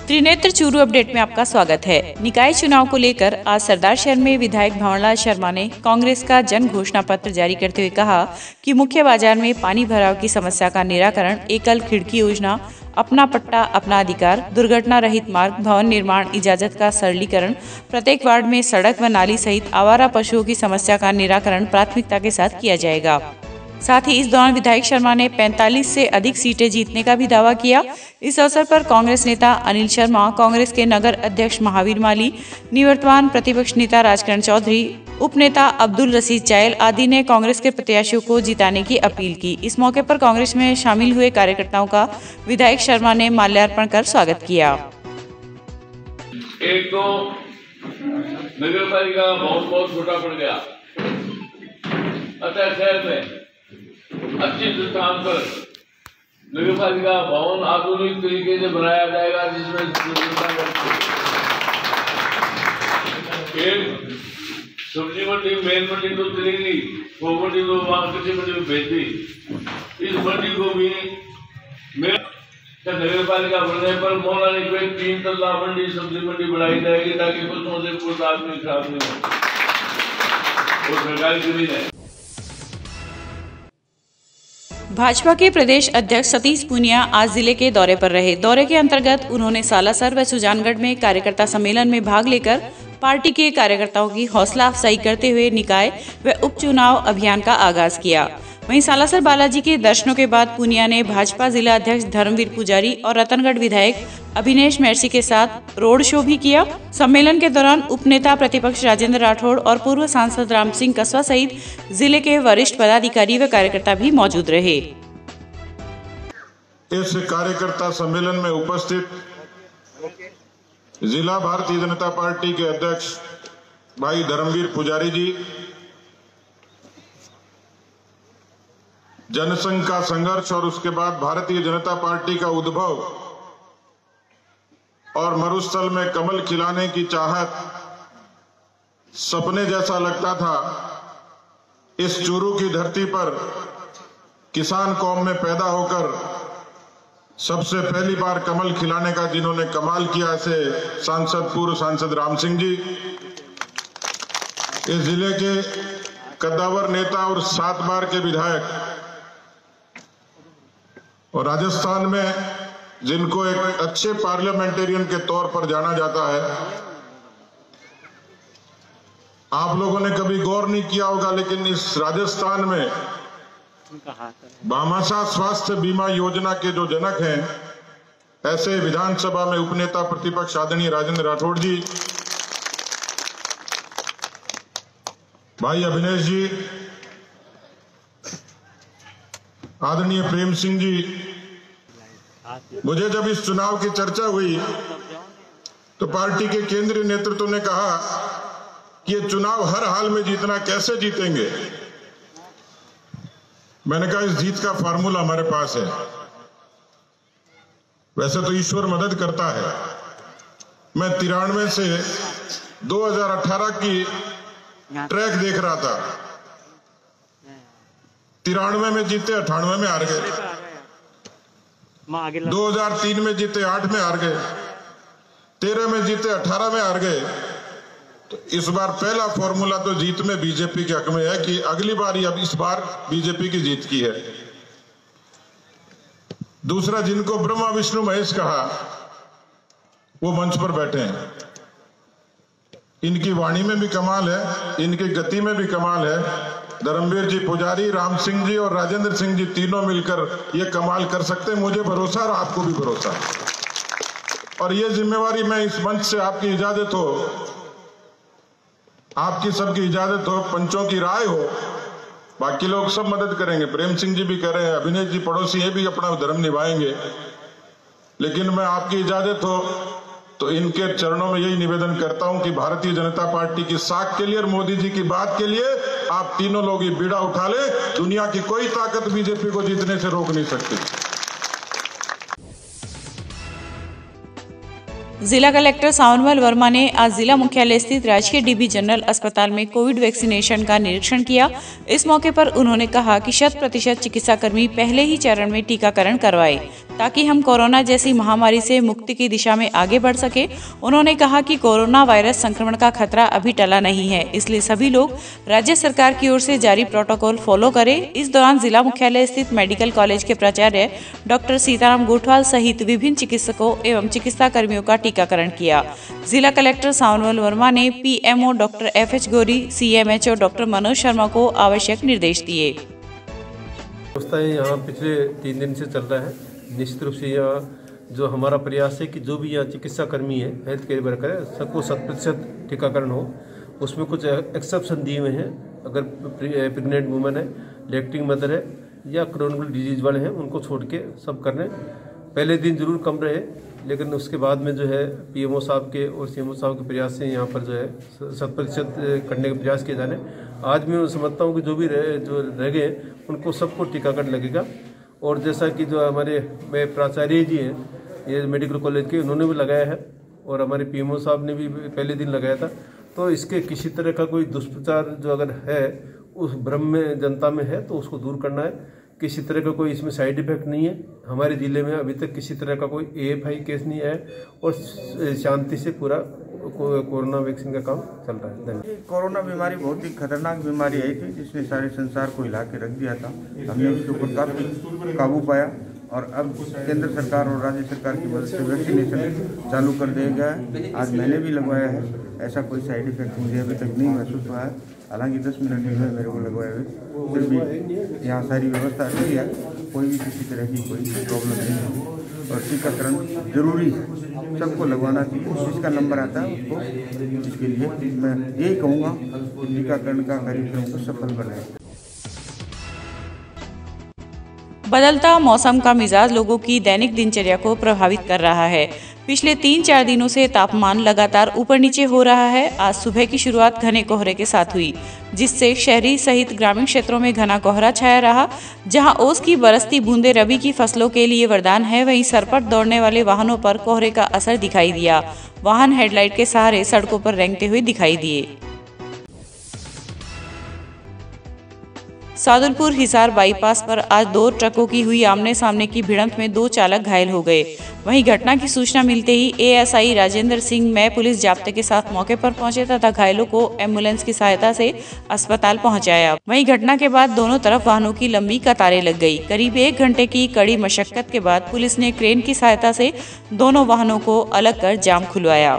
Trinetra Churu update में आपका स्वागत है। निकाय चुनाव को लेकर आज सरदार शहर में विधायक भंवरलाल शर्मा ने कांग्रेस का जन घोषणा पत्र जारी करते हुए कहा कि मुख्य बाजार में पानी भराव की समस्या का निराकरण, एकल खिड़की योजना, अपना पट्टा अपना अधिकार, दुर्घटना रहित मार्ग, भवन निर्माण इजाजत का सरलीकरण, प्रत्येक वार्ड में सड़क व नाली सहित आवारा पशुओं की समस्या का निराकरण प्राथमिकता के साथ किया जाएगा। साथ ही इस दौरान विधायक शर्मा ने 45 से अधिक सीटें जीतने का भी दावा किया। इस अवसर पर कांग्रेस नेता अनिल शर्मा, कांग्रेस के नगर अध्यक्ष महावीर माली, निवर्तमान प्रतिपक्ष नेता राजकरण चौधरी, उपनेता अब्दुल रशीद चायल आदि ने कांग्रेस के प्रत्याशियों को जिताने की अपील की। इस मौके पर कांग्रेस में शामिल हुए कार्यकर्ताओं का विधायक शर्मा ने माल्यार्पण कर स्वागत किया। एक तो नगर पालिका बहुत छोटा पड़ गया, अतः शहर में अच्छी स्थान पर नगर पालिका भवन आधुनिक तरीके से बनाया जाएगा, जिसमें एक सब्जी मंडी, मेन मंडी तो चलेगी, वो मंडी तो वहाँ कृषि मंडी में भेज दी। इस मंडी को भी नगर पालिका बनने पर मौलाना पे 3 तल्ला मंडी, सब्जी मंडी बढ़ाई जाएगी ताकि पशुओं से कुछ आदमी खराब नहीं हो। वो सरकारी जमीन है। भाजपा के प्रदेश अध्यक्ष सतीश पूनिया आज जिले के दौरे पर रहे। दौरे के अंतर्गत उन्होंने सालासर व सुजानगढ़ में कार्यकर्ता सम्मेलन में भाग लेकर पार्टी के कार्यकर्ताओं की हौसला अफजाई करते हुए निकाय व उपचुनाव अभियान का आगाज किया। वहीं सालासर बालाजी के दर्शनों के बाद पूनिया ने भाजपा जिला अध्यक्ष धर्मवीर पुजारी और रतनगढ़ विधायक अभिनेश मैरसी के साथ रोड शो भी किया। सम्मेलन के दौरान उपनेता प्रतिपक्ष राजेंद्र राठौड़ और पूर्व सांसद राम सिंह कसवा सहित जिले के वरिष्ठ पदाधिकारी व कार्यकर्ता भी मौजूद रहे। इस कार्यकर्ता सम्मेलन में उपस्थित जिला भारतीय जनता पार्टी के अध्यक्ष भाई धर्मवीर पुजारी जी, जनसंघ का संघर्ष और उसके बाद भारतीय जनता पार्टी का उद्भव और मरुस्थल में कमल खिलाने की चाहत सपने जैसा लगता था। इस चूरू की धरती पर किसान कौम में पैदा होकर सबसे पहली बार कमल खिलाने का जिन्होंने कमाल किया, ऐसे पूर्व सांसद राम सिंह जी, इस जिले के कद्दावर नेता और 7 बार के विधायक, और राजस्थान में जिनको एक अच्छे पार्लियामेंटेरियन के तौर पर जाना जाता है। आप लोगों ने कभी गौर नहीं किया होगा, लेकिन इस राजस्थान में भामाशाह स्वास्थ्य बीमा योजना के जो जनक हैं, ऐसे विधानसभा में उपनेता प्रतिपक्ष आदरणीय राजेंद्र राठौड़ जी, भाई अभिनेश जी, आदरणीय प्रेम सिंह जी। मुझे जब इस चुनाव की चर्चा हुई तो पार्टी के केंद्रीय नेतृत्व ने कहा कि ये चुनाव हर हाल में जीतना, कैसे जीतेंगे। मैंने कहा इस जीत का फार्मूला हमारे पास है। वैसे तो ईश्वर मदद करता है। मैं 93 से 2018 की ट्रैक देख रहा था। 93 में जीते, 98 में हार गए, 2003 में जीते, 8 में हार गए, 13 में जीते, 18 में हार गए। तो इस बार पहला फॉर्मूला तो जीत में बीजेपी के हक में है कि अगली बारी, अब इस बार बीजेपी की जीत की है। दूसरा, जिनको ब्रह्मा विष्णु महेश कहा, वो मंच पर बैठे हैं। इनकी वाणी में भी कमाल है, इनकी गति में भी कमाल है। धर्मवीर जी पुजारी, राम सिंह जी और राजेंद्र सिंह जी तीनों मिलकर ये कमाल कर सकते हैं। मुझे भरोसा और आपको भी भरोसा है। और ये जिम्मेवारी मैं इस मंच से, आपकी इजाजत हो, आपकी सबकी इजाजत हो, पंचों की राय हो, बाकी लोग सब मदद करेंगे। प्रेम सिंह जी भी कर रहे हैं, अभिनेश जी पड़ोसी, ये भी अपना धर्म निभाएंगे। लेकिन मैं आपकी इजाजत हो तो इनके चरणों में यही निवेदन करता हूं कि भारतीय जनता पार्टी की साख के लिए और मोदी जी की बात के लिए आप तीनों लोग ये बीड़ा उठा ले। दुनिया की कोई ताकत बीजेपी को जीतने से रोक नहीं सकती। जिला कलेक्टर सावनमल वर्मा ने आज जिला मुख्यालय स्थित राजकीय डीबी जनरल अस्पताल में कोविड वैक्सीनेशन का निरीक्षण किया। इस मौके पर उन्होंने कहा कि 100% चिकित्साकर्मी पहले ही चरण में टीकाकरण करवाए ताकि हम कोरोना जैसी महामारी से मुक्ति की दिशा में आगे बढ़ सके। उन्होंने कहा कि कोरोना वायरस संक्रमण का खतरा अभी टला नहीं है, इसलिए सभी लोग राज्य सरकार की ओर से जारी प्रोटोकॉल फॉलो करें। इस दौरान जिला मुख्यालय स्थित मेडिकल कॉलेज के प्राचार्य डॉक्टर सीताराम गोठवाल सहित विभिन्न चिकित्सकों एवं चिकित्सा कर्मियों का टीकाकरण किया। जिला कलेक्टर सावनमल वर्मा ने PMO doctor FH Gauri, CMHO doctor Manoj Sharma को आवश्यक निर्देश दिए। यहाँ पिछले 3 दिन से चल रहा है। निश्चित रूप से यहाँ जो हमारा प्रयास है कि जो भी यहाँ चिकित्सा कर्मी है, हेल्थ केयर वर्कर है, सबको 100% टीकाकरण हो। उसमें कुछ एक्सेप्शन दिए हुए हैं। अगर प्रेग्नेंट वुमेन है, लैक्टिंग मदर है या क्रोनिक डिजीज वाले हैं, उनको छोड़ के सब करने। पहले दिन जरूर कम रहे, लेकिन उसके बाद में जो है पीएमओ साहब के और सीएमओ साहब के प्रयास से यहाँ पर जो है 100% करने के प्रयास किए जाने। आज मैं समझता हूँ कि जो रह गए उनको सबको टीकाकरण लगेगा। और जैसा कि जो हमारे प्राचार्य जी हैं ये मेडिकल कॉलेज के, उन्होंने भी लगाया है और हमारे पीएमओ साहब ने भी पहले दिन लगाया था। तो इसके किसी तरह का कोई दुष्प्रचार जो अगर है उस भ्रम में जनता में है तो उसको दूर करना है। किसी तरह का कोई इसमें साइड इफेक्ट नहीं है। हमारे जिले में अभी तक किसी तरह का कोई AFI केस नहीं है और शांति से पूरा कोरोना वैक्सीन का काम चल रहा है। धन्यवाद। कोरोना बीमारी बहुत ही खतरनाक बीमारी आई थी जिसने सारे संसार को हिला के रख दिया था। हमने उसके ऊपर काफी काबू पाया और अब केंद्र सरकार और राज्य सरकार की मदद से वैक्सीनेशन चालू कर दिया गया है। आज मैंने भी लगवाया है। ऐसा कोई साइड इफेक्ट मुझे अभी तक नहीं महसूस हुआ है। हालांकि 10 मिनट में मेरे को लगवाया हुए, फिर भी यहाँ सारी व्यवस्था अच्छी है। कोई भी किसी तरह की कोई प्रॉब्लम नहीं है और टीकाकरण जरूरी है, सबको लगवाना चाहिए। जिसका नंबर आता है उसको, इसके लिए मैं यही कहूँगा कि टीकाकरण का कार्यक्रम को सफल बनाएं। बदलता मौसम का मिजाज लोगों की दैनिक दिनचर्या को प्रभावित कर रहा है। पिछले 3-4 दिनों से तापमान लगातार ऊपर नीचे हो रहा है। आज सुबह की शुरुआत घने कोहरे के साथ हुई, जिससे शहरी सहित ग्रामीण क्षेत्रों में घना कोहरा छाया रहा। जहां ओस की बरसती बूंदें रबी की फसलों के लिए वरदान है, वहीं सरपट दौड़ने वाले वाहनों पर कोहरे का असर दिखाई दिया। वाहन हेडलाइट के सहारे सड़कों पर रेंगते हुए दिखाई दिए। सादुलपुर हिसार बाईपास पर आज 2 ट्रकों की हुई आमने सामने की भिड़ंत में 2 चालक घायल हो गए। वहीं घटना की सूचना मिलते ही ASI राजेंद्र सिंह मैं पुलिस जाब्ते के साथ मौके पर पहुंचे तथा घायलों को एम्बुलेंस की सहायता से अस्पताल पहुंचाया। वहीं घटना के बाद दोनों तरफ वाहनों की लंबी कतारें लग गई। करीब 1 घंटे की कड़ी मशक्कत के बाद पुलिस ने क्रेन की सहायता से दोनों वाहनों को अलग कर जाम खुलवाया।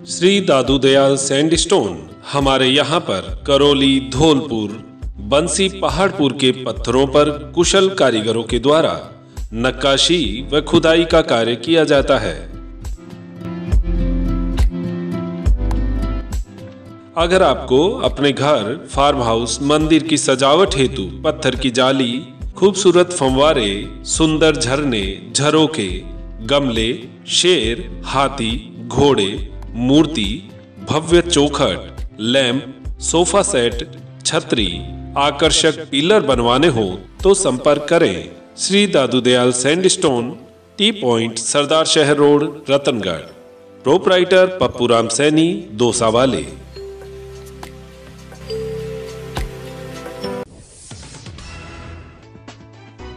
श्री दादू दयाल सैंडस्टोन हमारे यहाँ पर करौली, धौलपुर, बंसी, पहाड़पुर के पत्थरों पर कुशल कारीगरों के द्वारा नक्काशी व खुदाई का कार्य किया जाता है। अगर आपको अपने घर, फार्म हाउस, मंदिर की सजावट हेतु पत्थर की जाली, खूबसूरत फंवारे, सुंदर झरने, झरोके, गमले, शेर, हाथी, घोड़े, मूर्ति, भव्य चौखट, लैंप, सोफा सेट, छतरी, आकर्षक पिलर बनवाने हो तो संपर्क करें Shri Dadudayal sandstone, T point, Sardarshahar road, Ratangarh. Proprietor Pappu Ram Saini, Dausa वाले।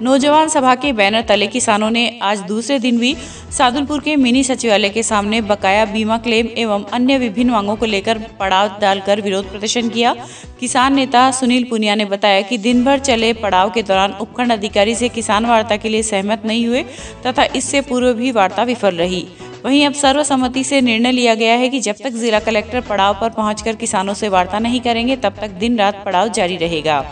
नौजवान सभा के बैनर तले किसानों ने आज दूसरे दिन भी सादुलपुर के मिनी सचिवालय के सामने बकाया बीमा क्लेम एवं अन्य विभिन्न मांगों को लेकर पड़ाव डालकर विरोध प्रदर्शन किया। किसान नेता सुनील पुनिया ने बताया कि दिन भर चले पड़ाव के दौरान उपखंड अधिकारी से किसान वार्ता के लिए सहमत नहीं हुए तथा इससे पूर्व भी वार्ता विफल रही। वहीं अब सर्वसम्मति से निर्णय लिया गया है कि जब तक जिला कलेक्टर पड़ाव पर पहुंचकर किसानों से वार्ता नहीं करेंगे तब तक दिन रात पड़ाव जारी रहेगा।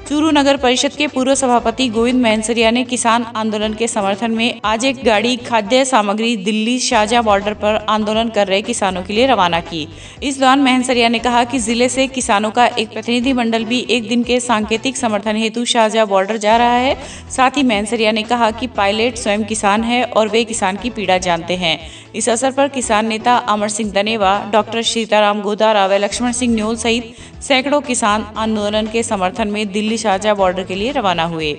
चूरू नगर परिषद के पूर्व सभापति गोविंद महंसरिया ने किसान आंदोलन के समर्थन में आज एक गाड़ी खाद्य सामग्री दिल्ली शाहजहां बॉर्डर पर आंदोलन कर रहे किसानों के लिए रवाना की। इस दौरान महंसरिया ने कहा कि जिले से किसानों का एक प्रतिनिधि मंडल भी एक दिन के सांकेतिक समर्थन हेतु शाहजहां बॉर्डर जा रहा है। साथ ही महंसरिया ने कहा कि पायलट स्वयं किसान है और वे किसान की पीड़ा जानते हैं। इस अवसर पर किसान नेता अमर सिंह दनेवा, डॉक्टर सीताराम गोदारा व लक्ष्मण सिंह न्योल सहित सैकड़ों किसान आंदोलन के समर्थन में दिल्ली शाहजहां बॉर्डर के लिए रवाना हुए।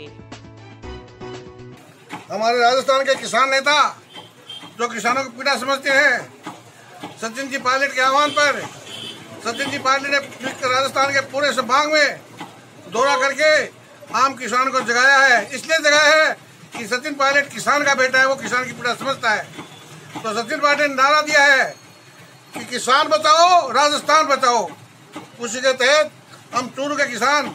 हमारे राजस्थान के किसान नेता जो किसानों की पीड़ा समझते हैं, सचिन जी पायलट के आह्वान पर सचिन जी पायलट ने राजस्थान के पूरे संभाग में दौरा करके आम किसान को जगाया है। इसलिए जगाया है कि सचिन पायलट किसान का बेटा है, वो किसान की पीड़ा समझता है। तो सचिन पायलट ने नारा दिया है कि किसान बचाओ, राजस्थान बचाओ। उसी के तहत हम चूरू के किसान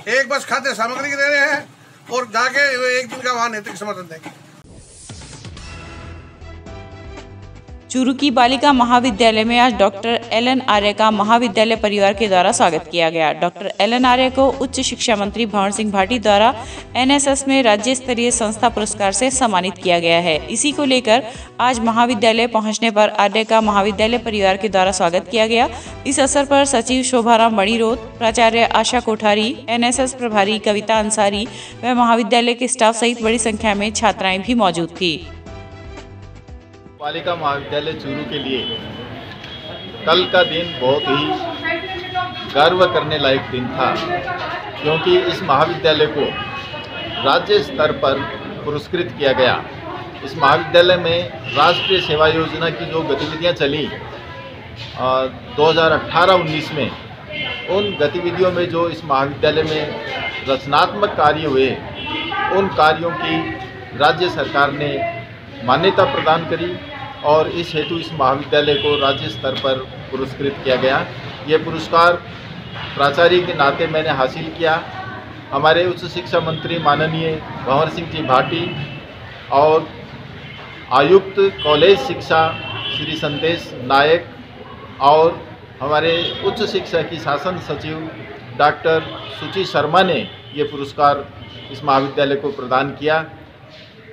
एक बस खाद्य सामग्री दे रहे हैं और जाके एक दिन का वहां नैतिक समर्थन देंगे। चूरू की बालिका महाविद्यालय में आज डॉक्टर एल.एन. आर्य का महाविद्यालय परिवार के द्वारा स्वागत किया गया। Doctor LN. आर्य को उच्च शिक्षा मंत्री भंवर सिंह भाटी द्वारा एनएसएस में राज्य स्तरीय संस्था पुरस्कार से सम्मानित किया गया है। इसी को लेकर आज महाविद्यालय पहुंचने पर आर्य का महाविद्यालय परिवार के द्वारा स्वागत किया गया। इस अवसर पर सचिव शोभाराम बणीरोत, प्राचार्य आशा कोठारी, एनएसएस प्रभारी कविता अंसारी व महाविद्यालय के स्टाफ सहित बड़ी संख्या में छात्राएं भी मौजूद थी। बालिका महाविद्यालय चूरू के लिए कल का दिन बहुत ही गर्व करने लायक दिन था, क्योंकि इस महाविद्यालय को राज्य स्तर पर पुरस्कृत किया गया। इस महाविद्यालय में राष्ट्रीय सेवा योजना की जो गतिविधियां चली 2018-19 में, उन गतिविधियों में जो इस महाविद्यालय में रचनात्मक कार्य हुए, उन कार्यों की राज्य सरकार ने मान्यता प्रदान करी और इस हेतु इस महाविद्यालय को राज्य स्तर पर पुरस्कृत किया गया। ये पुरस्कार प्राचार्य के नाते मैंने हासिल किया। हमारे उच्च शिक्षा मंत्री माननीय भंवर सिंह जी भाटी और आयुक्त कॉलेज शिक्षा श्री संदेश नायक और हमारे उच्च शिक्षा की शासन सचिव डॉक्टर सुचि शर्मा ने ये पुरस्कार इस महाविद्यालय को प्रदान किया।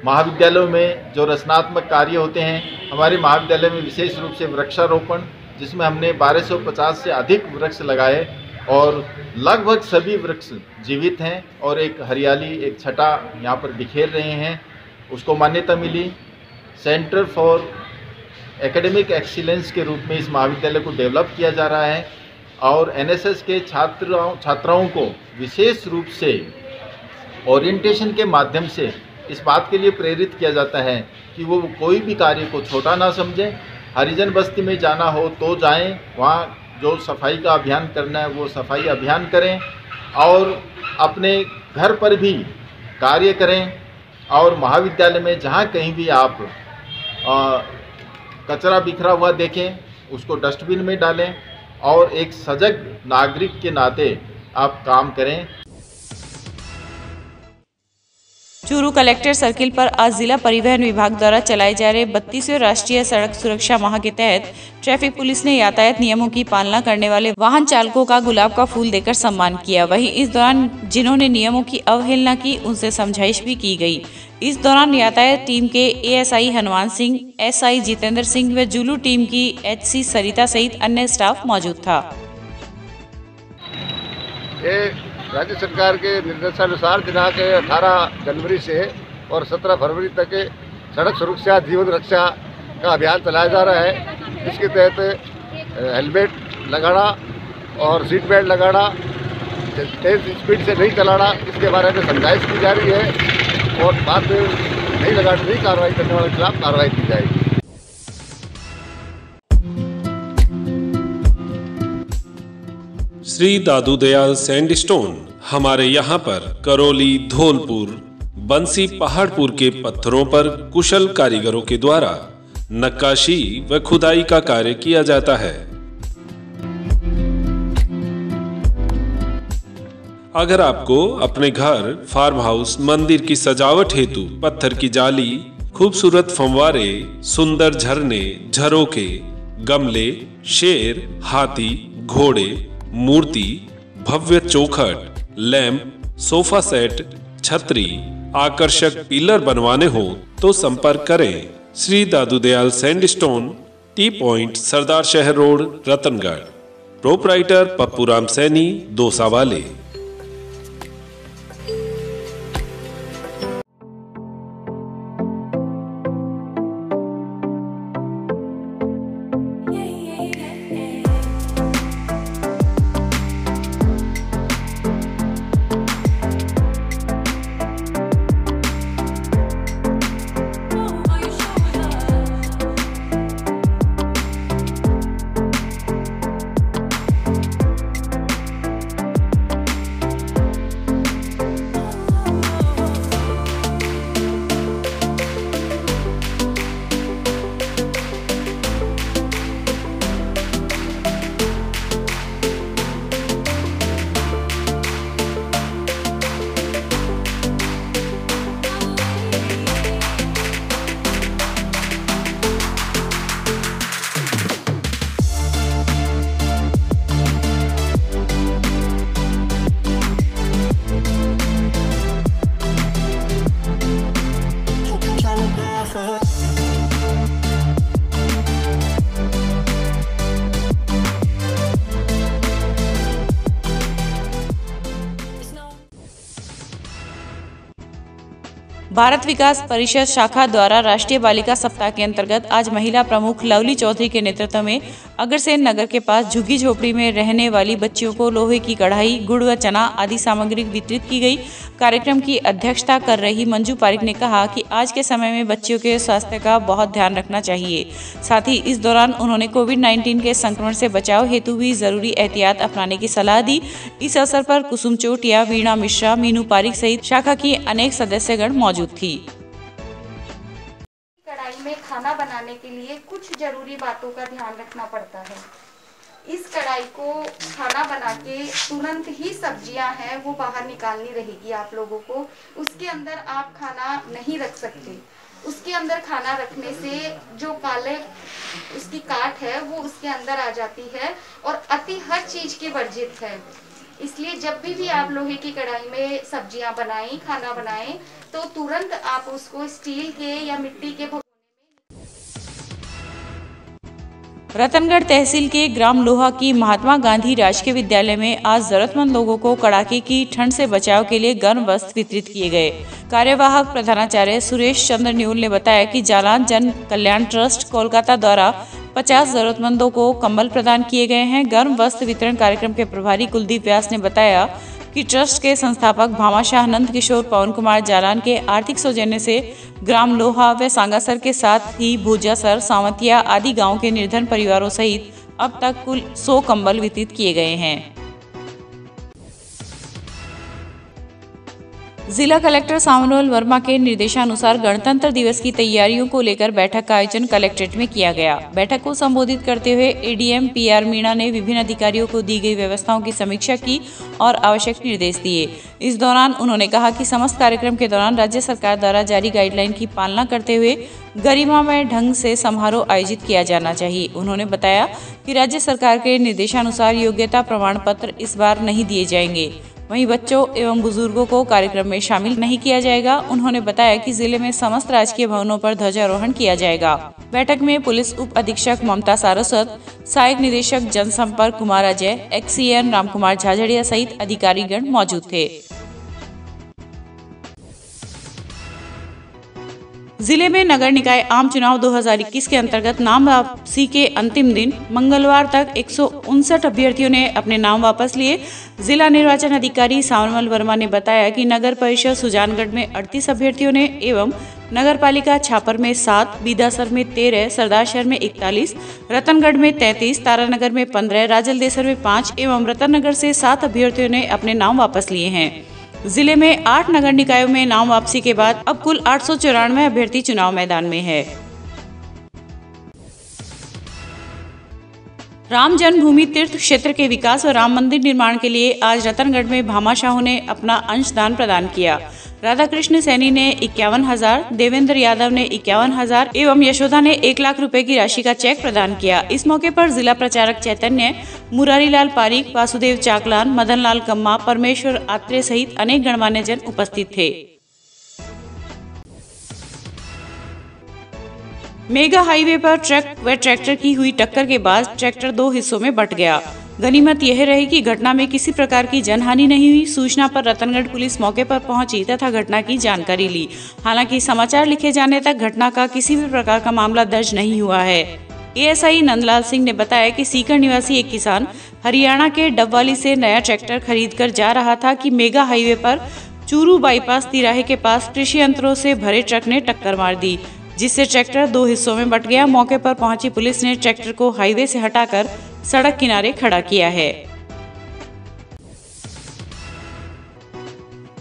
महाविद्यालयों में जो रचनात्मक कार्य होते हैं, हमारे महाविद्यालय में विशेष रूप से वृक्षारोपण, जिसमें हमने 1250 से अधिक वृक्ष लगाए और लगभग सभी वृक्ष जीवित हैं और एक हरियाली, एक छटा यहाँ पर बिखेर रहे हैं, उसको मान्यता मिली। सेंटर फॉर एकेडमिक एक्सीलेंस के रूप में इस महाविद्यालय को डेवलप किया जा रहा है और एनएसएस के छात्राओं को विशेष रूप से ओरिएंटेशन के माध्यम से इस बात के लिए प्रेरित किया जाता है कि वो कोई भी कार्य को छोटा ना समझें। हरिजन बस्ती में जाना हो तो जाएं, वहाँ जो सफाई का अभियान करना है वो सफाई अभियान करें और अपने घर पर भी कार्य करें। और महाविद्यालय में जहाँ कहीं भी आप कचरा बिखरा हुआ देखें, उसको डस्टबिन में डालें और एक सजग नागरिक के नाते आप काम करें। चूरू कलेक्टर सर्किल पर आज जिला परिवहन विभाग द्वारा चलाए जा रहे 32वें राष्ट्रीय सड़क सुरक्षा माह के तहत ट्रैफिक पुलिस ने यातायात नियमों की पालना करने वाले वाहन चालकों का गुलाब का फूल देकर सम्मान किया। वहीं इस दौरान जिन्होंने नियमों की अवहेलना की उनसे समझाइश भी की गई। इस दौरान यातायात टीम के एएसआई हनुमान सिंह, एसआई जितेंद्र सिंह व जुलू टीम की एचसी सरिता सहित अन्य स्टाफ मौजूद था। राज्य सरकार के निर्देशानुसार दिनांक 18 जनवरी से और 17 फरवरी तक सड़क सुरक्षा जीवन रक्षा का अभियान चलाया जा रहा है, जिसके तहत हेलमेट लगाना और सीट बेल्ट लगाना, तेज स्पीड से नहीं चलाना, इसके बारे में समझाइश की जा रही है और बाद में नहीं कार्रवाई करने वाले के खिलाफ कार्रवाई की जाएगी। श्री दादू दयाल सैंडस्टोन हमारे यहाँ पर करौली, धौलपुर, बंसी, पहाड़पुर के पत्थरों पर कुशल कारीगरों के द्वारा नक्काशी व खुदाई का कार्य किया जाता है। अगर आपको अपने घर, फार्म हाउस, मंदिर की सजावट हेतु पत्थर की जाली, खूबसूरत फंवारे, सुंदर झरने, झरोके, गमले, शेर, हाथी, घोड़े, मूर्ति, भव्य चौखट, लैंप, सोफा सेट, छतरी, आकर्षक पिलर बनवाने हो तो संपर्क करें श्री दादू Dayal sandstone, T point, Sardarshahar road, Ratangarh. Proprietor Pappu Ram Saini, Dausa वाले। भारत विकास परिषद शाखा द्वारा राष्ट्रीय बालिका सप्ताह के अंतर्गत आज महिला प्रमुख लवली चौधरी के नेतृत्व में अग्रसेन नगर के पास झुग्गी झोपड़ी में रहने वाली बच्चियों को लोहे की कढ़ाई, गुड़ व चना आदि सामग्री वितरित की गई। कार्यक्रम की अध्यक्षता कर रही मंजू पारिक ने कहा कि आज के समय में बच्चियों के स्वास्थ्य का बहुत ध्यान रखना चाहिए। साथ ही इस दौरान उन्होंने कोविड-19 के संक्रमण से बचाव हेतु भी जरूरी एहतियात अपनाने की सलाह दी। इस अवसर पर कुसुम चोटिया, वीणा मिश्रा, मीनू पारिक सहित शाखा की अनेक सदस्यगण मौजूद थी। कढ़ाई में खाना बनाने के लिए कुछ जरूरी बातों का ध्यान रखना पड़ता है। इस कढ़ाई को खाना बना के तुरंत ही सब्जियां हैं वो बाहर निकालनी रहेगी आप लोगों को। उसके अंदर आप खाना नहीं रख सकते। उसके अंदर खाना रखने से जो काले उसकी काट है वो उसके अंदर आ जाती है और अति हर चीज की वर्जित है। इसलिए जब भी आप लोहे की कढ़ाई में सब्जियां बनाएं, खाना बनाएं, तो तुरंत आप उसको स्टील के या मिट्टी के रतनगढ़ तहसील के ग्राम लोहा की महात्मा गांधी राजकीय विद्यालय में आज जरूरतमंद लोगों को कड़ाके की ठंड से बचाव के लिए गर्म वस्त्र वितरित किए गए। कार्यवाहक प्रधानाचार्य सुरेश चंद्र न्यूल ने बताया कि जालान जन कल्याण ट्रस्ट कोलकाता द्वारा 50 जरूरतमंदों को कंबल प्रदान किए गए हैं। गर्म वस्त्र वितरण कार्यक्रम के प्रभारी कुलदीप व्यास ने बताया कि ट्रस्ट के संस्थापक भामाशाह नंद किशोर पवन कुमार जालान के आर्थिक सौजन्य से ग्राम लोहा व सांगासर के साथ ही भूजासर, सावंतिया आदि गांव के निर्धन परिवारों सहित अब तक कुल 100 कंबल वितरित किए गए हैं। जिला कलेक्टर सामनोल वर्मा के निर्देशानुसार गणतंत्र दिवस की तैयारियों को लेकर बैठक का आयोजन कलेक्ट्रेट में किया गया। बैठक को संबोधित करते हुए एडीएम पीआर मीणा ने विभिन्न अधिकारियों को दी गई व्यवस्थाओं की समीक्षा की और आवश्यक निर्देश दिए। इस दौरान उन्होंने कहा कि समस्त कार्यक्रम के दौरान राज्य सरकार द्वारा जारी गाइडलाइन की पालना करते हुए गरिमामय ढंग से समारोह आयोजित किया जाना चाहिए। उन्होंने बताया कि राज्य सरकार के निर्देशानुसार योग्यता प्रमाण पत्र इस बार नहीं दिए जाएंगे। वहीं बच्चों एवं बुजुर्गों को कार्यक्रम में शामिल नहीं किया जाएगा। उन्होंने बताया कि जिले में समस्त राजकीय भवनों पर ध्वजारोहण किया जाएगा। बैठक में पुलिस उप अधीक्षक ममता सारस्वत, सहायक निदेशक जनसंपर्क कुमार अजय, एक्सीएन रामकुमार झाझड़िया सहित अधिकारीगण मौजूद थे। जिले में नगर निकाय आम चुनाव 2021 के अंतर्गत नाम वापसी के अंतिम दिन मंगलवार तक 159 अभ्यर्थियों ने अपने नाम वापस लिए। जिला निर्वाचन अधिकारी सामनोल वर्मा ने बताया कि नगर परिषद सुजानगढ़ में 38 अभ्यर्थियों ने एवं नगर पालिका छापर में 7, बीदासर में 13, सरदारशहर में 41, रतनगढ़ में 33, तारानगर में 15, राजलदेसर में 5 एवं रतननगर से 7 अभ्यर्थियों ने अपने नाम वापस लिए हैं। जिले में 8 नगर निकायों में नाम वापसी के बाद अब कुल 894 अभ्यर्थी चुनाव मैदान में है। राम जन्मभूमि तीर्थ क्षेत्र के विकास और राम मंदिर निर्माण के लिए आज रतनगढ़ में भामाशाहों ने अपना अंशदान प्रदान किया। राधाकृष्ण सैनी ने 51,000, देवेंद्र यादव ने 51,000 एवं यशोदा ने 1 लाख रुपए की राशि का चेक प्रदान किया। इस मौके पर जिला प्रचारक चैतन्य, मुरारीलाल पारीक, वासुदेव चाकलान, मदन लाल कम्मा, परमेश्वर आत्रे सहित अनेक गणमान्य जन उपस्थित थे। मेगा हाईवे पर ट्रक व ट्रैक्टर की हुई टक्कर के बाद ट्रैक्टर 2 हिस्सों में बंट गया। गनीमत यह रही कि घटना में किसी प्रकार की जनहानि नहीं हुई। सूचना पर रतनगढ़ पुलिस मौके पर पहुंची तथा घटना की जानकारी ली। हालांकि समाचार लिखे जाने तक घटना का किसी भी प्रकार का मामला दर्ज नहीं हुआ है। एएसआई नंदलाल सिंह ने बताया कि सीकर निवासी एक किसान हरियाणा के डबवाली से नया ट्रैक्टर खरीद कर जा रहा था कि मेगा हाईवे पर चूरू बाईपास तिराहे के पास कृषि यंत्रों से भरे ट्रक ने टक्कर मार दी, जिससे ट्रैक्टर 2 हिस्सों में बंट गया। मौके पर पहुंची पुलिस ने ट्रैक्टर को हाईवे से हटाकर सड़क किनारे खड़ा किया है।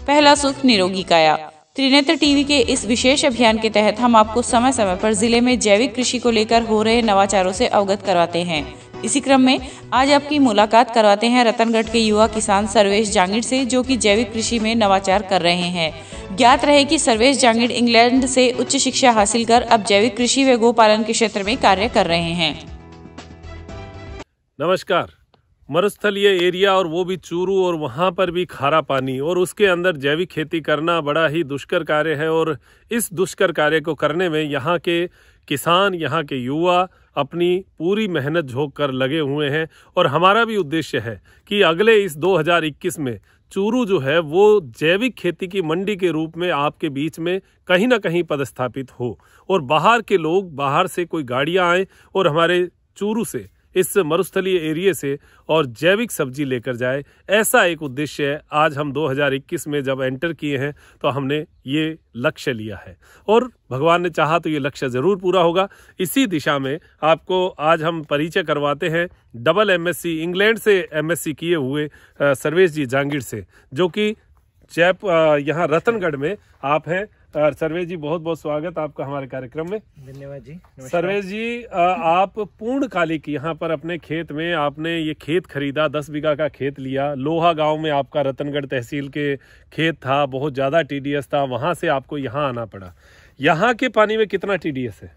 पहला सुख निरोगी काया। त्रिनेत्र टीवी के इस विशेष अभियान के तहत हम आपको समय समय पर जिले में जैविक कृषि को लेकर हो रहे नवाचारों से अवगत करवाते हैं। इसी क्रम में आज आपकी मुलाकात करवाते हैं रतनगढ़ के युवा किसान सर्वेश जांगिड़ से, जो कि जैविक कृषि में नवाचार कर रहे हैं। ज्ञात रहे कि सर्वेश जांगिड़ इंग्लैंड से उच्च शिक्षा हासिल कर अब जैविक कृषि व गोपालन के क्षेत्र में कार्य कर रहे हैं। नमस्कार। मरुस्थलीय एरिया और वो भी चूरू और वहाँ पर भी खारा पानी और उसके अंदर जैविक खेती करना बड़ा ही दुष्कर कार्य है। और इस दुष्कर कार्य को करने में यहाँ के किसान, यहाँ के युवा अपनी पूरी मेहनत झोंक कर लगे हुए हैं। और हमारा भी उद्देश्य है कि अगले इस 2021 में चूरू जो है वो जैविक खेती की मंडी के रूप में आपके बीच में कहीं ना कहीं पदस्थापित हो और बाहर के लोग, बाहर से कोई गाड़ियां आए और हमारे चूरू से, इस मरुस्थलीय एरिया से और जैविक सब्जी लेकर जाए। ऐसा एक उद्देश्य है। आज हम 2021 में जब एंटर किए हैं तो हमने ये लक्ष्य लिया है और भगवान ने चाहा तो ये लक्ष्य ज़रूर पूरा होगा। इसी दिशा में आपको आज हम परिचय करवाते हैं डबल एमएससी, इंग्लैंड से एमएससी किए हुए सर्वेश जी जांगिड़ से, जो कि यहाँ रतनगढ़ में आप हैं। सर्वेश जी, बहुत बहुत स्वागत आपका हमारे कार्यक्रम में। धन्यवाद जी। सर्वेश जी, आप पूर्णकालिक यहाँ पर अपने खेत में आपने ये खेत खरीदा, 10 बीघा का खेत लिया। लोहा गांव में आपका रतनगढ़ तहसील के खेत था, बहुत ज़्यादा टीडीएस था, वहाँ से आपको यहाँ आना पड़ा। यहाँ के पानी में कितना टीडीएस है?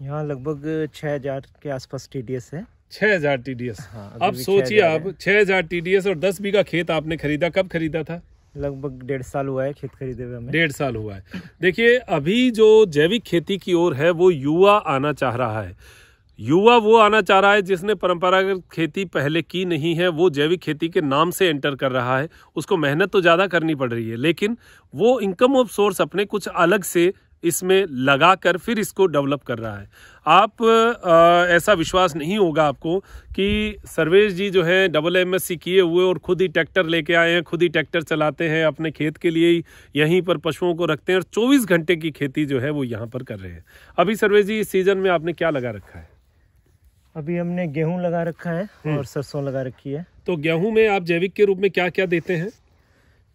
यहाँ लगभग 6,000 के आसपास टीडीएस है। 6,000 टीडीएस। हाँ, अब सोचिए आप 6,000 टीडीएस और 10 बीघा खेत आपने खरीदा। कब खरीदा था? लगभग 1.5 साल हुआ है खेत खरीदे हुए हमें। 1.5 साल हुआ है। देखिए, अभी जो जैविक खेती की ओर है वो युवा आना चाह रहा है। युवा वो आना चाह रहा है जिसने परंपरागत खेती पहले की नहीं है, वो जैविक खेती के नाम से एंटर कर रहा है। उसको मेहनत तो ज़्यादा करनी पड़ रही है, लेकिन वो इनकम ऑफ सोर्स अपने कुछ अलग से इसमें लगाकर फिर इसको डेवलप कर रहा है। आप ऐसा विश्वास नहीं होगा आपको कि सर्वेश जी जो है डबल एमएससी किए हुए और खुद ही ट्रैक्टर लेके आए हैं, खुद ही ट्रैक्टर चलाते हैं, अपने खेत के लिए ही यहीं पर पशुओं को रखते हैं और 24 घंटे की खेती जो है वो यहाँ पर कर रहे हैं। अभी सर्वेश जी, इस सीजन में आपने क्या लगा रखा है? अभी हमने गेहूं लगा रखा है और सरसों लगा रखी है। तो गेहूं में आप जैविक के रूप में क्या क्या देते हैं?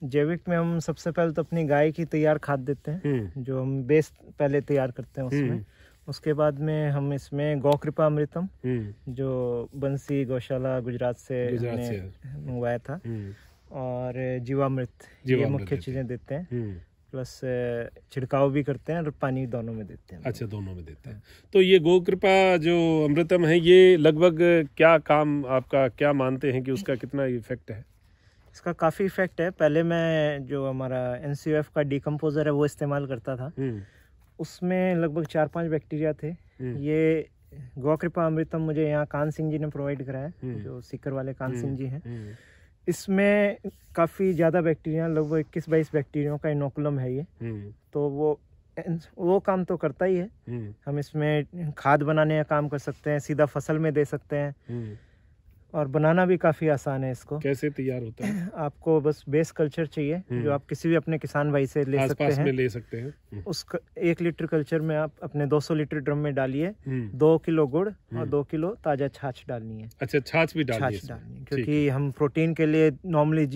जैविक में हम सबसे पहले तो अपनी गाय की तैयार खाद देते हैं, जो हम बेस पहले तैयार करते हैं उसमें। उसके बाद में हम इसमें गौ कृपा अमृतम, जो बंसी गौशाला गुजरात से हमने मंगवाया था, और जीवामृत, ये मुख्य चीजें देते हैं। प्लस छिड़काव भी करते हैं और पानी दोनों में देते हैं। अच्छा, दोनों में देते हैं। तो ये गौ कृपा जो अमृतम है, ये लगभग क्या काम आपका, क्या मानते हैं कि उसका कितना इफेक्ट है? इसका काफ़ी इफेक्ट है। पहले मैं जो हमारा NCOF का डिकम्पोजर है वो इस्तेमाल करता था, उसमें लगभग 4-5 बैक्टीरिया थे। ये गौ कृपा अमृतम मुझे यहाँ कान सिंह जी ने प्रोवाइड कराया, जो सीकर वाले कान सिंह जी हैं। इसमें काफ़ी ज़्यादा बैक्टीरिया, लगभग 21-22 बैक्टीरिया का इनोकुलम है ये। तो वो काम तो करता ही है। हम इसमें खाद बनाने का काम कर सकते हैं, सीधा फसल में दे सकते हैं, और बनाना भी काफ़ी आसान है इसको। कैसे तैयार होता है? आपको बस बेस कल्चर चाहिए, जो आप किसी भी अपने किसान भाई से ले सकते हैं। में ले सकते हैं। उस 1 लीटर कल्चर में आप अपने 200 लीटर ड्रम में डालिए, 2 किलो गुड़ और 2 किलो ताज़ा छाछ डालनी है। अच्छा, छाछ भी डालनी है, क्योंकि हम प्रोटीन के लिए नॉर्मली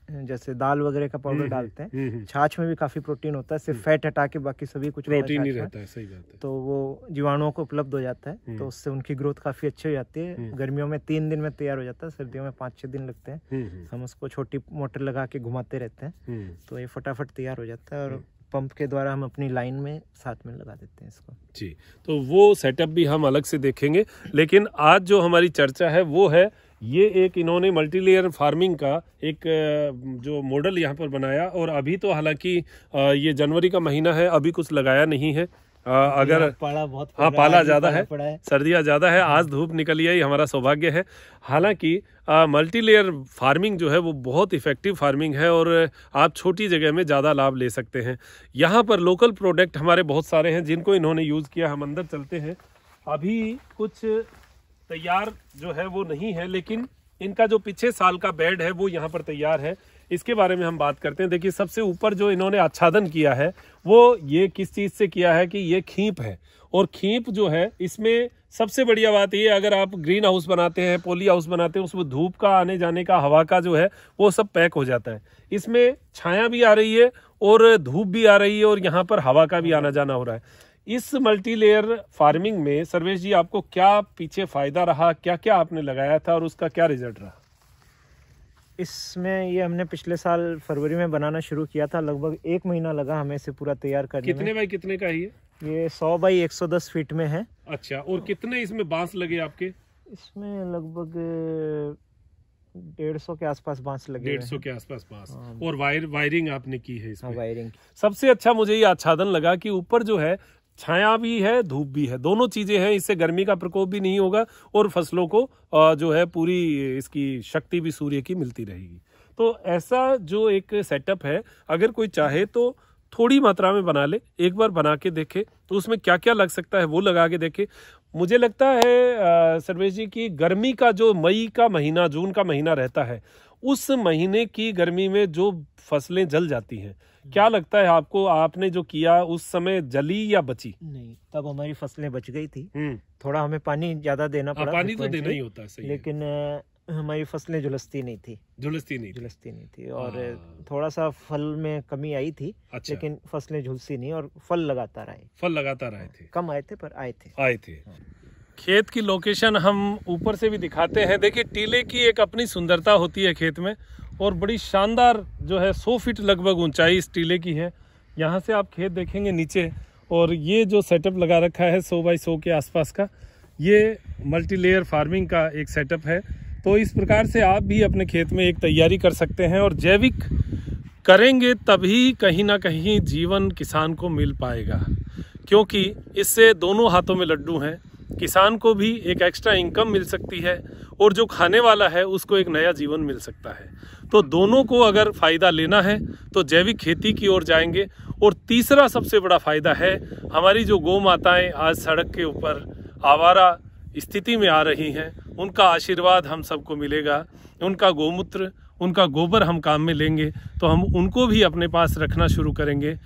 जैसे दाल वगैरह का पाउडर डालते हैं, छाछ में भी काफी प्रोटीन होता है, सिर्फ फैट हटा के बाकी सभी कुछ प्रोटीन ही रहता है। सही बात है। तो वो जीवाणुओं को उपलब्ध हो जाता है, तो उससे उनकी ग्रोथ काफी अच्छी हो जाती है। गर्मियों में 3 दिन में तैयार हो जाता है, सर्दियों में 5-6 दिन लगते हैं। हम उसको छोटी मोटर लगा के घुमाते रहते हैं, तो ये फटाफट तैयार हो जाता है, और पंप के द्वारा हम अपनी लाइन में साथ में लगा देते हैं इसको। जी, तो वो सेटअप भी हम अलग से देखेंगे, लेकिन आज जो हमारी चर्चा है वो है, ये एक इन्होंने मल्टीलेयर फार्मिंग का एक जो मॉडल यहाँ पर बनाया। और अभी तो हालांकि ये जनवरी का महीना है, अभी कुछ लगाया नहीं है। अगर पाला ज़्यादा है, सर्दियाँ ज़्यादा है, आज धूप निकली है, ये हमारा सौभाग्य है। हालांकि मल्टीलेयर फार्मिंग जो है वो बहुत इफ़ेक्टिव फार्मिंग है, और आप छोटी जगह में ज़्यादा लाभ ले सकते हैं। यहाँ पर लोकल प्रोडक्ट हमारे बहुत सारे हैं जिनको इन्होंने यूज़ किया। हम अंदर चलते हैं। अभी कुछ तैयार जो है वो नहीं है, लेकिन इनका जो पिछले साल का बेड है वो यहाँ पर तैयार है। इसके बारे में हम बात करते हैं। देखिए, सबसे ऊपर जो इन्होंने आच्छादन किया है वो ये किस चीज़ से किया है कि ये खींप है, और खींप जो है इसमें सबसे बढ़िया बात ये, अगर आप ग्रीन हाउस बनाते हैं, पॉली हाउस बनाते हैं, उसमें धूप का आने जाने का, हवा का जो है वो सब पैक हो जाता है। इसमें छाया भी आ रही है और धूप भी आ रही है, और यहाँ पर हवा का भी आना जाना हो रहा है। इस मल्टीलेयर फार्मिंग में सर्वेश जी आपको क्या पीछे फायदा रहा, क्या क्या आपने लगाया था और उसका क्या रिजल्ट रहा? इसमें ये हमने पिछले साल फरवरी में बनाना शुरू किया था, लगभग 1 महीना लगा हमें इसे पूरा तैयार करने में। कितने बाई कितने का है ये 100 बाई 110 फीट में है। अच्छा, और कितने इसमें बांस लगे आपके? इसमें लगभग 150 के आसपास बांस लगे। 150 के आसपास बांस। और वायरिंग आपने की है इसमें? वायरिंग। सबसे अच्छा मुझे ये आच्छादन लगा कि ऊपर जो है छाया भी है, धूप भी है, दोनों चीजें हैं। इससे गर्मी का प्रकोप भी नहीं होगा, और फसलों को जो है पूरी इसकी शक्ति भी सूर्य की मिलती रहेगी। तो ऐसा जो एक सेटअप है, अगर कोई चाहे तो थोड़ी मात्रा में बना ले, एक बार बना के देखे तो उसमें क्या क्या लग सकता है वो लगा के देखे। मुझे लगता है सर्वेश जी की गर्मी का जो मई का महीना, जून का महीना रहता है, उस महीने की गर्मी में जो फसलें जल जाती हैं, क्या लगता है आपको, आपने जो किया उस समय जली या बची? नहीं, तब हमारी फसलें बच गई थी। थोड़ा हमें पानी ज्यादा देना पड़ा। पानी तो देना ही होता है, सही लेकिन हमारी फसलें झुलसती नहीं थी, और थोड़ा सा फल में कमी आई थी। अच्छा। लेकिन फसलें झुलसी नहीं और फल लगातार आए थे। कम आए थे पर आए थे। खेत की लोकेशन हम ऊपर से भी दिखाते हैं। देखिए, टीले की एक अपनी सुंदरता होती है खेत में, और बड़ी शानदार जो है 100 फीट लगभग ऊंचाई इस टीले की है। यहाँ से आप खेत देखेंगे नीचे, और ये जो सेटअप लगा रखा है 100 बाई 100 के आसपास का, ये मल्टीलेयर फार्मिंग का एक सेटअप है। तो इस प्रकार से आप भी अपने खेत में एक तैयारी कर सकते हैं, और जैविक करेंगे तभी कहीं ना कहीं जीवन किसान को मिल पाएगा, क्योंकि इससे दोनों हाथों में लड्डू हैं। किसान को भी एक एक्स्ट्रा इनकम मिल सकती है, और जो खाने वाला है उसको एक नया जीवन मिल सकता है। तो दोनों को अगर फ़ायदा लेना है तो जैविक खेती की ओर जाएंगे। और तीसरा सबसे बड़ा फ़ायदा है, हमारी जो गौ माताएँ आज सड़क के ऊपर आवारा स्थिति में आ रही हैं, उनका आशीर्वाद हम सबको मिलेगा। उनका गोमूत्र उनका गोबर हम काम में लेंगे तो हम उनको भी अपने पास रखना शुरू करेंगे।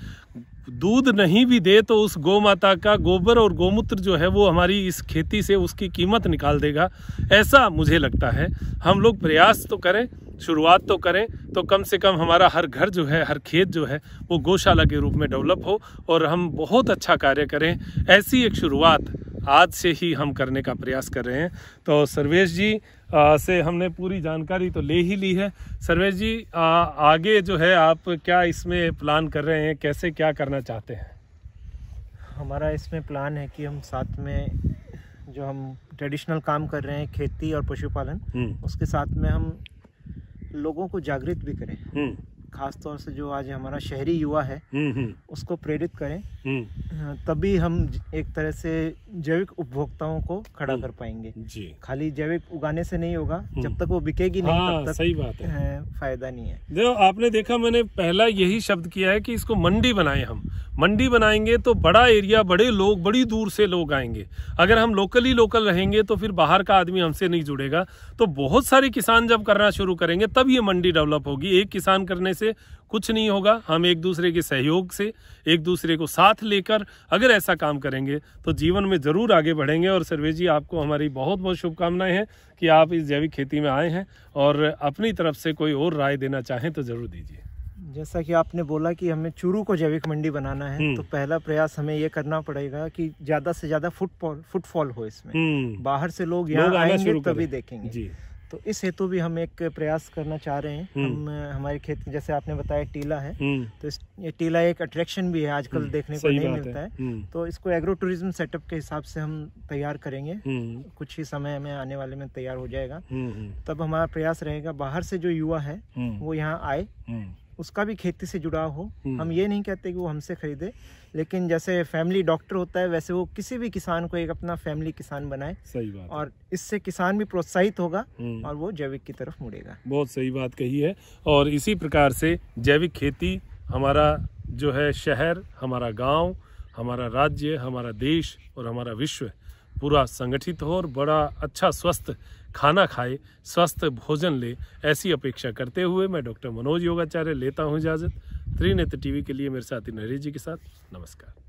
दूध नहीं भी दे तो उस गौ माता का गोबर और गोमूत्र जो है वो हमारी इस खेती से उसकी कीमत निकाल देगा, ऐसा मुझे लगता है। हम लोग प्रयास तो करें, शुरुआत तो करें, तो कम से कम हमारा हर घर जो है, हर खेत जो है वो गौशाला के रूप में डेवलप हो और हम बहुत अच्छा कार्य करें। ऐसी एक शुरुआत आज से ही हम करने का प्रयास कर रहे हैं। तो सर्वेश जी से हमने पूरी जानकारी तो ले ही ली है। सर्वेश जी, आगे जो है आप क्या इसमें प्लान कर रहे हैं, कैसे क्या करना चाहते हैं? हमारा इसमें प्लान है कि हम साथ में जो हम ट्रेडिशनल काम कर रहे हैं, खेती और पशुपालन, उसके साथ में हम लोगों को जागृत भी करें। खास तौर से जो आज हमारा शहरी युवा है उसको प्रेरित करें, तभी हम एक तरह से जैविक उपभोक्ताओं को खड़ा कर पाएंगे जी। खाली जैविक उगाने से नहीं होगा, जब तक वो बिकेगी नहीं तब तक सही बात है, फायदा नहीं है। जो आपने देखा, मैंने पहला यही शब्द किया है कि इसको मंडी बनाएं। हम मंडी बनाएंगे तो बड़ा एरिया, बड़े लोग, बड़ी दूर से लोग आएंगे। अगर हम लोकल रहेंगे तो फिर बाहर का आदमी हमसे नहीं जुड़ेगा। तो बहुत सारे किसान जब करना शुरू करेंगे तब ये मंडी डेवलप होगी। एक किसान करने से कुछ नहीं होगा। हम एक दूसरे के सहयोग से, एक दूसरे को साथ लेकर अगर ऐसा काम करेंगे तो जीवन में जरूर आगे बढ़ेंगे। और सर्वेश जी, आपको हमारी बहुत बहुत शुभकामनाएं हैं कि आप इस जैविक खेती में आए हैं, और अपनी तरफ से कोई और राय देना चाहें तो जरूर दीजिए। जैसा कि आपने बोला कि हमें चूरू को जैविक मंडी बनाना है, तो पहला प्रयास हमें ये करना पड़ेगा कि ज्यादा से ज्यादा फुटफॉल हो इसमें, बाहर से लोग यहाँ आएंगे तभी देखेंगे जी। तो इस हेतु भी हम एक प्रयास करना चाह रहे हैं। हम हमारे खेत में, जैसे आपने बताया टीला है, तो ये टीला एक अट्रैक्शन भी है, आजकल देखने को नहीं मिलता है। तो इसको एग्रो टूरिज्म सेटअप के हिसाब से हम तैयार करेंगे, कुछ ही समय में आने वाले में तैयार हो जाएगा। तब हमारा प्रयास रहेगा बाहर से जो युवा है वो यहाँ आए, उसका भी खेती से जुड़ाव हो। हम ये नहीं कहते कि वो हमसे खरीदे, लेकिन जैसे फैमिली डॉक्टर होता है वैसे वो किसी भी किसान को एक अपना फैमिली किसान बनाए। सही बात। और इससे किसान भी प्रोत्साहित होगा और वो जैविक की तरफ मुड़ेगा। बहुत सही बात कही है। और इसी प्रकार से जैविक खेती हमारा जो है शहर, हमारा गांव, हमारा राज्य, हमारा देश और हमारा विश्व पूरा संगठित हो और बड़ा अच्छा स्वस्थ खाना खाए, स्वस्थ भोजन ले, ऐसी अपेक्षा करते हुए मैं डॉक्टर मनोज योगाचार्य लेता हूं इजाज़त। त्रिनेत्र टीवी के लिए मेरे साथी नरेश जी के साथ नमस्कार।